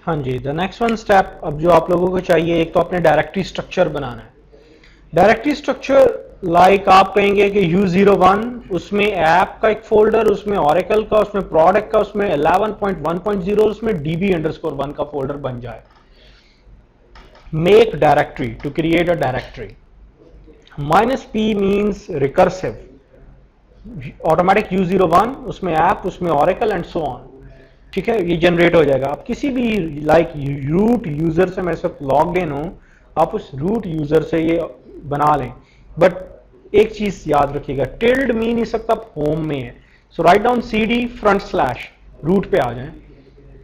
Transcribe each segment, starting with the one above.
हाँ जी, the next one step अब जो आप लोगों को चाहिए, एक तो अपने डायरेक्टरी स्ट्रक्चर बनाना है। डायरेक्टरी स्ट्रक्चर लाइक आप कहेंगे कि U01 उसमें ऐप का एक फोल्डर, उसमें ऑरेकल का, उसमें प्रोडक्ट का, उसमें 11.1.0 उसमें db_1 का फोल्डर बन जाए। Make directory to create a directory. -p means recursive, automatic U01 उसमें ऐप, उसमें ऑरेकल एंड सो ऑन। ठीक है, ये जनरेट हो जाएगा। आप किसी भी लाइक रूट यूजर से, मेरे साथ लॉग इन हो, आप उस रूट यूजर से ये बना लें। बट एक चीज याद रखिएगा, टिल्ड मीन इस वक्त आप होम में है, सो राइट डाउन CD// रूट पे आ जाएं,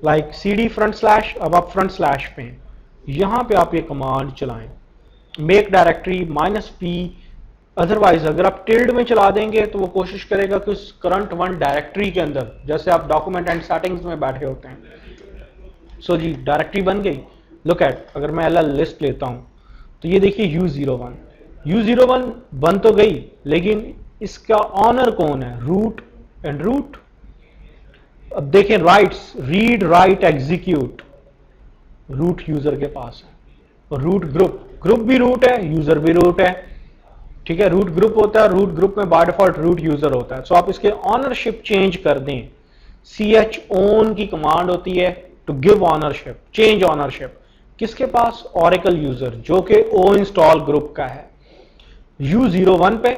लाइक CD//, अब आप फ्रंट स्लैश पे हैं, यहां पे आप ये कमांड चलाएं, मेक डायरेक्टरी -p। अदरवाइज अगर आप टिल्ड में चला देंगे तो वो कोशिश करेगा कि उस करंट वन डायरेक्टरी के अंदर, जैसे आप डॉक्यूमेंट एंड सेटिंग्स में बैठे होते हैं। सो जी डायरेक्टरी बन गई। लुक एट, अगर मैं LL लिस्ट लेता हूं तो ये देखिए U01 बन तो गई, लेकिन इसका ऑनर कौन है? Root and root. अब देखें rights, read write execute root user के पास है, और रूट ग्रुप भी रूट है, यूजर भी रूट है। ठीक है, रूट ग्रुप होता है, रूट ग्रुप में बाय डिफॉल्ट रूट यूजर होता है। सो आप इसके ऑनरशिप चेंज कर दें, chown की कमांड होती है to give ownership, change ownership किसके पास? ऑरेकल यूजर, जो कि ओ इंस्टॉल ग्रुप का है, U01 पे।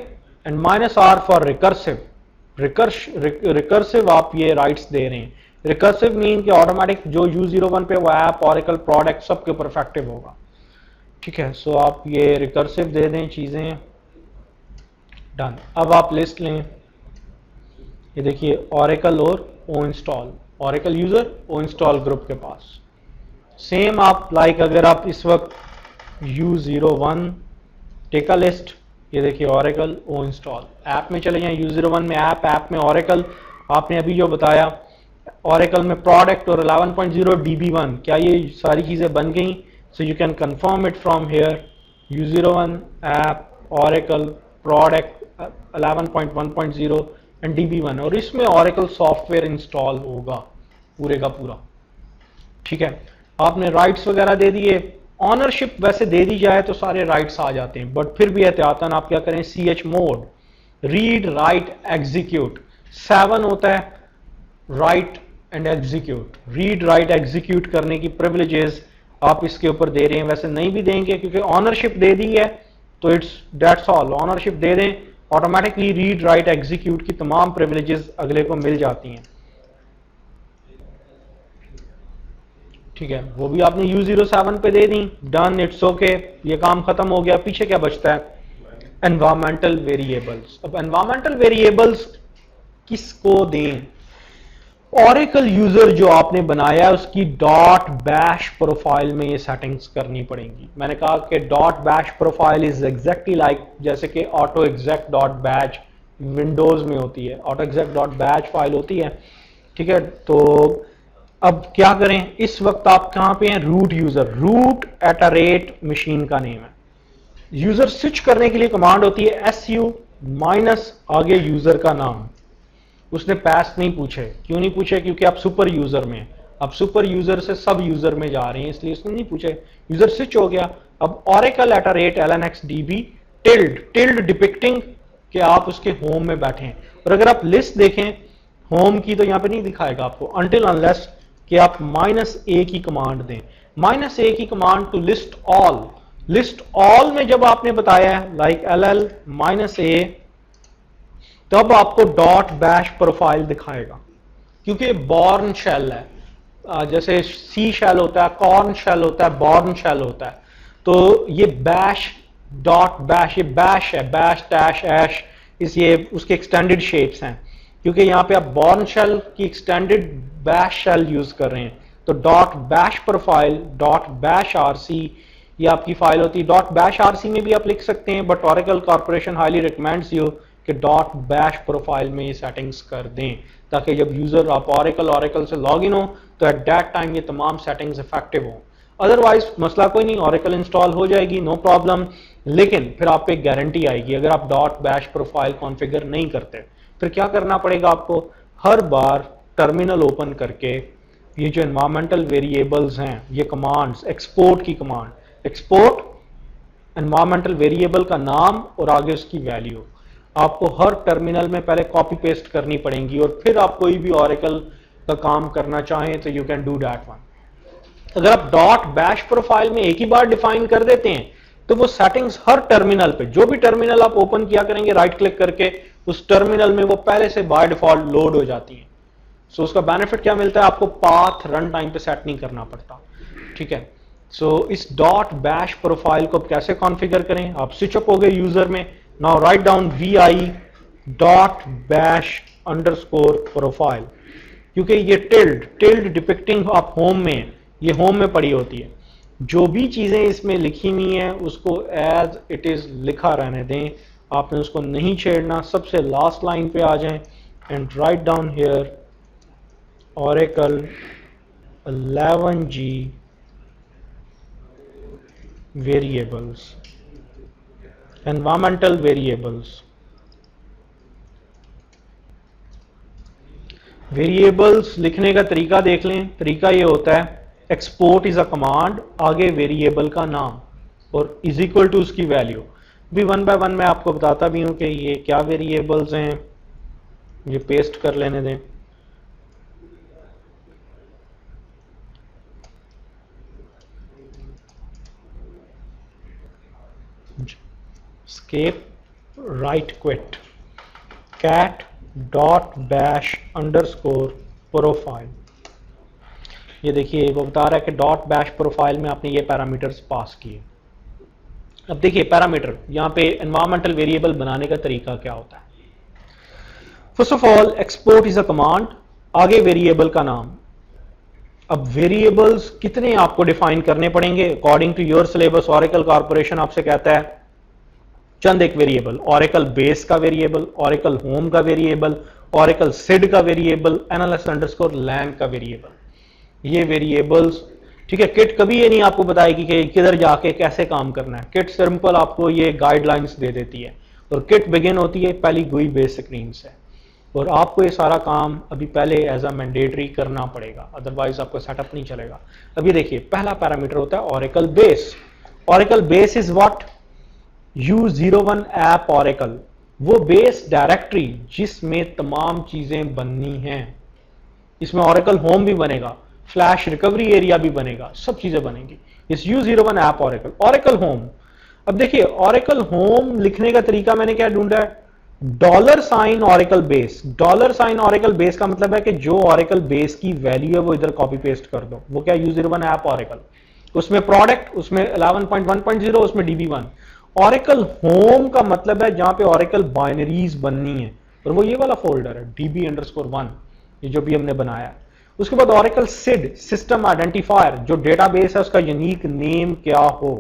And -r for recursive, recursive आप ये राइट्स दे रहे हैं। रिकर्सिव मीन कि ऑटोमेटिक जो U01 पे वो ऐप, ऑरेकल, प्रोडक्ट सबके ऊपर इफेक्टिव होगा। ठीक है, सो आप ये रिकर्सिव दे दें चीजें, डन। अब आप लिस्ट लें, ये देखिए ऑरेकल और ओ इंस्टॉल, ऑरेकल यूजर ओ इंस्टॉल ग्रुप के पास। सेम आप लाइक अगर आप इस वक्त U01 टेक अ लिस्ट, ये देखिए ऑरेकल ओ इंस्टॉल, ऐप में चले जाएं, U01 में ऐप, ऐप में ऑरेकल, आपने अभी जो बताया ऑरेकल में प्रोडक्ट और 11.0 DB1, क्या ये सारी चीजें बन गई? So you can confirm it from here, U01 app, oracle, product, 11.1.0 and DB1, और इसमें ऑरेकल सॉफ्टवेयर इंस्टॉल होगा पूरे का पूरा। ठीक है, आपने राइट्स वगैरह दे दिए, ऑनरशिप वैसे दे दी जाए तो सारे राइट्स आ जाते हैं, बट फिर भी एहतियातन आप क्या करें, chmod रीड राइट एग्जीक्यूट 7 होता है, right and execute, read write execute करने की प्रिविलेजेस आप इसके ऊपर दे रहे हैं। वैसे नहीं भी देंगे क्योंकि ऑनरशिप दे दी है, तो इट्स दैट्स ऑल, ऑनरशिप दे दें, ऑटोमेटिकली रीड राइट एग्जीक्यूट की तमाम प्रिविलेजेस अगले को मिल जाती हैं। ठीक है, वो भी आपने U07 पे दे दी, डन, इट्स ओके, ये काम खत्म हो गया। पीछे क्या बचता है? Environmental variables. अब एनवायरमेंटल वेरिएबल्स किसको दें? ऑरेकल यूजर जो आपने बनाया उसकी .bash प्रोफाइल में ये सेटिंग्स करनी पड़ेंगी। मैंने कहा कि .bash profile is exactly like जैसे कि autoexec.bash विंडोज में होती है, autoexec.bash फाइल होती है। ठीक है, तो अब क्या करें, इस वक्त आप कहां पे हैं? रूट यूजर, root @machine का नेम है। यूजर स्विच करने के लिए कमांड होती है su माइनस आगे यूजर का नाम। उसने पास नहीं पूछे, क्यों नहीं पूछे? क्योंकि आप सुपर यूजर में, अब सुपर यूजर से सब यूजर में जा रहे हैं, इसलिए उसने नहीं पूछे। यूजर स्विच हो गया। अब oracle @lnxdb टिल्ड डिपिक्टिंग कि आप उसके होम में बैठे हैं। और अगर आप लिस्ट देखें होम की, तो यहां पे नहीं दिखाएगा आपको अनटिल अनलेस कि आप -a की कमांड दें। -a की कमांड टू लिस्ट ऑल में जब आपने बताया लाइक ll -a, तब आपको .bash प्रोफाइल दिखाएगा, क्योंकि बॉर्न शेल है। जैसे सी शेल होता है, कॉर्न शेल होता है, बॉर्न शेल होता है। तो ये बैश .bash, ये बैश है, बैश डैश ऐश, इस ये उसके एक्सटेंडेड शेप्स हैं, क्योंकि यहां पे आप बॉर्न शेल की एक्सटेंडेड बैश शेल यूज कर रहे हैं। तो .bash प्रोफाइल .bash rc ये आपकी फाइल होती है। .bash rc में भी आप लिख सकते हैं, but oracle corporation highly recommends you कि .bash प्रोफाइल में ये सेटिंग्स कर दें, ताकि जब यूजर आप ऑरेकल से लॉग इन हो तो एट दैट टाइम ये तमाम सेटिंग्स इफेक्टिव हो। अदरवाइज मसला कोई नहीं, ऑरेकल इंस्टॉल हो जाएगी, नो प्रॉब्लम, लेकिन फिर आप पे एक गारंटी आएगी अगर आप .bash प्रोफाइल कॉन्फ़िगर नहीं करते। फिर क्या करना पड़ेगा आपको? हर बार टर्मिनल ओपन करके ये जो एनवायरमेंटल वेरिएबल्स हैं, ये कमांड्स, एक्सपोर्ट की कमांड, एक्सपोर्ट एनवायरमेंटल वेरिएबल का नाम और आगे उसकी वैल्यू आपको हर टर्मिनल में पहले कॉपी पेस्ट करनी पड़ेंगी, और फिर आप कोई भी ऑरेकल का काम करना चाहें तो you can do that one. अगर आप डॉट बैश प्रोफाइल में एक ही बार डिफाइन कर देते हैं तो वो सेटिंग्स हर टर्मिनल पे, जो भी टर्मिनल आप ओपन किया करेंगे राइट क्लिक करके, उस टर्मिनल में वो पहले से बाय डिफॉल्ट लोड हो जाती है। सो उसका बेनिफिट क्या मिलता है, आपको पाथ रन टाइम पे सेट नहीं करना पड़ता। ठीक है, सो इस डॉट बैश प्रोफाइल को कैसे कॉन्फ़िगर करें, आप स्विच अप हो गए यूजर में, now write down vi dot bash underscore profile, क्योंकि ये टिल्ड डिपिक्टिंग आप होम में, ये होम में पड़ी होती है, जो भी चीजें इसमें लिखी हुई हैं उसको एज इट इज लिखा रहने दें, आपने उसको नहीं छेड़ना। सबसे लास्ट लाइन पे आ जाएं and write down here Oracle 11G variables, environmental variables। Variables लिखने का तरीका देख लें, तरीका ये होता है एक्सपोर्ट इज अ कमांड, आगे वेरिएबल का नाम और इज इक्वल टू उसकी वैल्यू। भी वन बाय वन मैं आपको बताता भी हूं कि ये क्या वेरिएबल्स हैं, ये पेस्ट कर लेने दें। escape right quit cat dot bash underscore profile। ये देखिए वो बता रहा है कि डॉट बैश प्रोफाइल में आपने ये पैरामीटर्स पास किए। अब देखिए पैरामीटर, यहां पे एनवायरमेंटल वेरिएबल बनाने का तरीका क्या होता है। First of all export is a command, आगे वेरिएबल का नाम। अब वेरिएबल्स कितने आपको डिफाइन करने पड़ेंगे according to your syllabus. Oracle corporation आपसे कहता है चंद एक वेरिएबल, ऑरेकल बेस का वेरिएबल, ऑरेकल होम का वेरिएबल, ऑरेकल सिड का वेरिएबल, एनालिस्ट अंडरस्कोर लैंग का वेरिएबल। ये वेरिएबल्स, ठीक है। किट कभी ये नहीं आपको बताएगी कि किधर जाके कैसे काम करना है। किट सिंपल आपको ये गाइडलाइंस दे देती है, और किट बिगिन होती है पहली GUI बेस स्क्रीन से, और आपको ये सारा काम अभी पहले एज अ मैंडेटरी करना पड़ेगा, अदरवाइज आपको सेटअप नहीं चलेगा। अभी देखिए पहला पैरामीटर होता है oracle base. Oracle base is what, U01 app oracle, वो बेस डायरेक्टरी जिसमें तमाम चीजें बननी हैं। इसमें ऑरेकल होम भी बनेगा, फ्लैश रिकवरी एरिया भी बनेगा, सब चीजें बनेंगी इस U01 app oracle. Oracle home, अब देखिए ऑरेकल होम लिखने का तरीका मैंने क्या ढूंढा है, $साइन ऑरेकल बेस। $साइन ऑरेकल बेस का मतलब है कि जो ऑरेकल बेस की वैल्यू है वो इधर कॉपी पेस्ट कर दो। वो क्या, U01 ऐप ऑरेकल, उसमें प्रोडक्ट, उसमें 11.1.0, उसमें DB1। ऑरेकल होम का मतलब है जहां पे ऑरेकल बाइनरीज बननी है, और वो ये वाला फोल्डर है DB_1, ये जो भी हमने बनाया है। उसके बाद ऑरेकल सिड, सिस्टम आइडेंटिफायर, जो डेटाबेस है उसका यूनिक नेम क्या हो,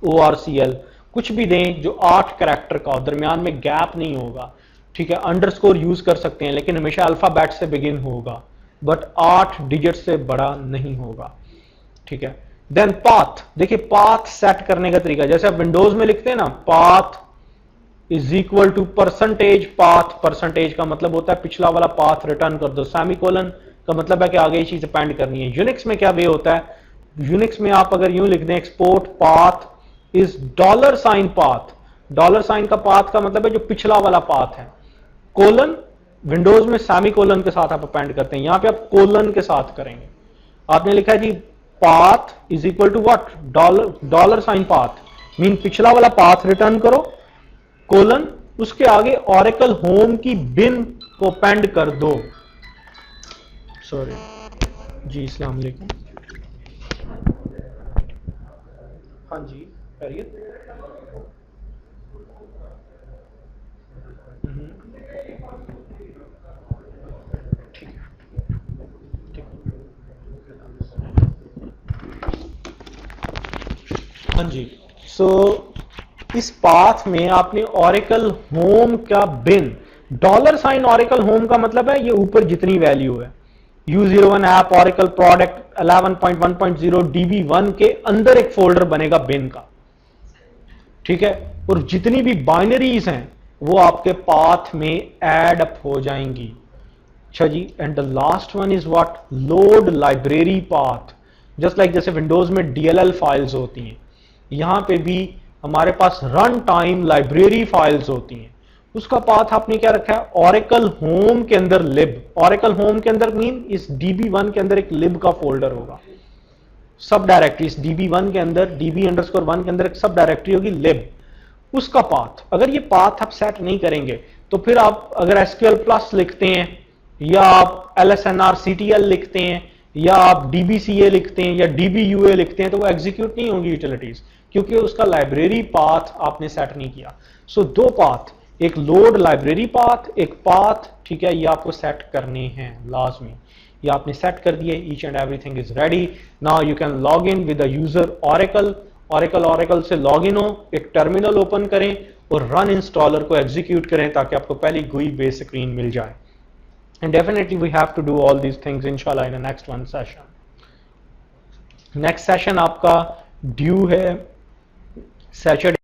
ORCL, कुछ भी दें जो 8 कैरेक्टर का हो, दरमियान में गैप नहीं होगा। ठीक है, अंडरस्कोर यूज कर सकते हैं लेकिन हमेशा अल्फाबेट से बिगिन होगा, बट 8 डिजिट से बड़ा नहीं होगा। ठीक है, देन पाथ, देखिए पाथ सेट करने का तरीका, जैसे आप विंडोज में लिखते हैं ना, path is equal to percentage path. Percentage का मतलब होता है पिछला वाला पाथ रिटर्न कर दो, सेमीकोलन का मतलब है कि आगे ये चीज पेंड करनी है। यूनिक्स में क्या वे होता है, यूनिक्स में आप अगर यूं लिख दें एक्सपोर्ट पाथ इज $साइन पाथ। $साइन का पाथ का मतलब है जो पिछला वाला पाथ है। कोलन, विंडोज में सेमीकोलन के साथ आप अपेंड करते हैं, यहां पे आप कोलन के साथ करेंगे। आपने लिखा है जी path is equal to what, $साइन पाथ, मीन पिछला वाला पाथ रिटर्न करो, कोलन, उसके आगे ऑरेकल होम की बिन को पेंड कर दो। सॉरी जी, अस्सलाम वालेकुम। हाँ जी, खैरियत। ठीक है, हाँ जी। सो इस पाथ में आपने ऑरेकल होम का बिन, $साइन ऑरेकल होम का मतलब है ये ऊपर जितनी वैल्यू है, U01 app oracle product 11.1.0 DB1 के अंदर एक फोल्डर बनेगा बिन का। ठीक है, और जितनी भी बाइनरीज हैं वो आपके पाथ में ऐड अप हो जाएंगी। अच्छा जी, and the last one is what, load library path. Just like जैसे विंडोज में DLL फाइल्स होती हैं, यहां पे भी हमारे पास रन टाइम लाइब्रेरी फाइल्स होती हैं। उसका पाथ आपने क्या रखा है, ओरेकल होम के अंदर लिब। ओरेकल होम के अंदर मीन इस DB1 के अंदर एक लिब का फोल्डर होगा, सब डायरेक्टरी। इस DB1 के अंदर, DB_1 के अंदर एक सब डायरेक्टरी होगी लिब। उसका पाथ, अगर ये पाथ आप सेट नहीं करेंगे तो फिर आप अगर SQL प्लस लिखते हैं, या आप LSNR-CTL लिखते हैं, या आप DBCA लिखते हैं, या DBUA लिखते हैं, तो वो एग्जीक्यूट नहीं होंगी यूटिलिटीज, क्योंकि उसका लाइब्रेरी पाथ आपने सेट नहीं किया। सो दो पाथ, एक लोड लाइब्रेरी पाथ, एक पाथ, ठीक है, ये आपको सेट करने हैं लाजमी। ये आपने सेट कर दिए, each and everything is ready. Now you can log in with the user oracle से लॉग इन हो, एक टर्मिनल ओपन करें और रन इंस्टॉलर को एग्जीक्यूट करें, ताकि आपको पहली GUI बेस स्क्रीन मिल जाए। And definitely we have to do all these things इंशाल्लाह in the next one session. Next session आपका ड्यू है सैटरडे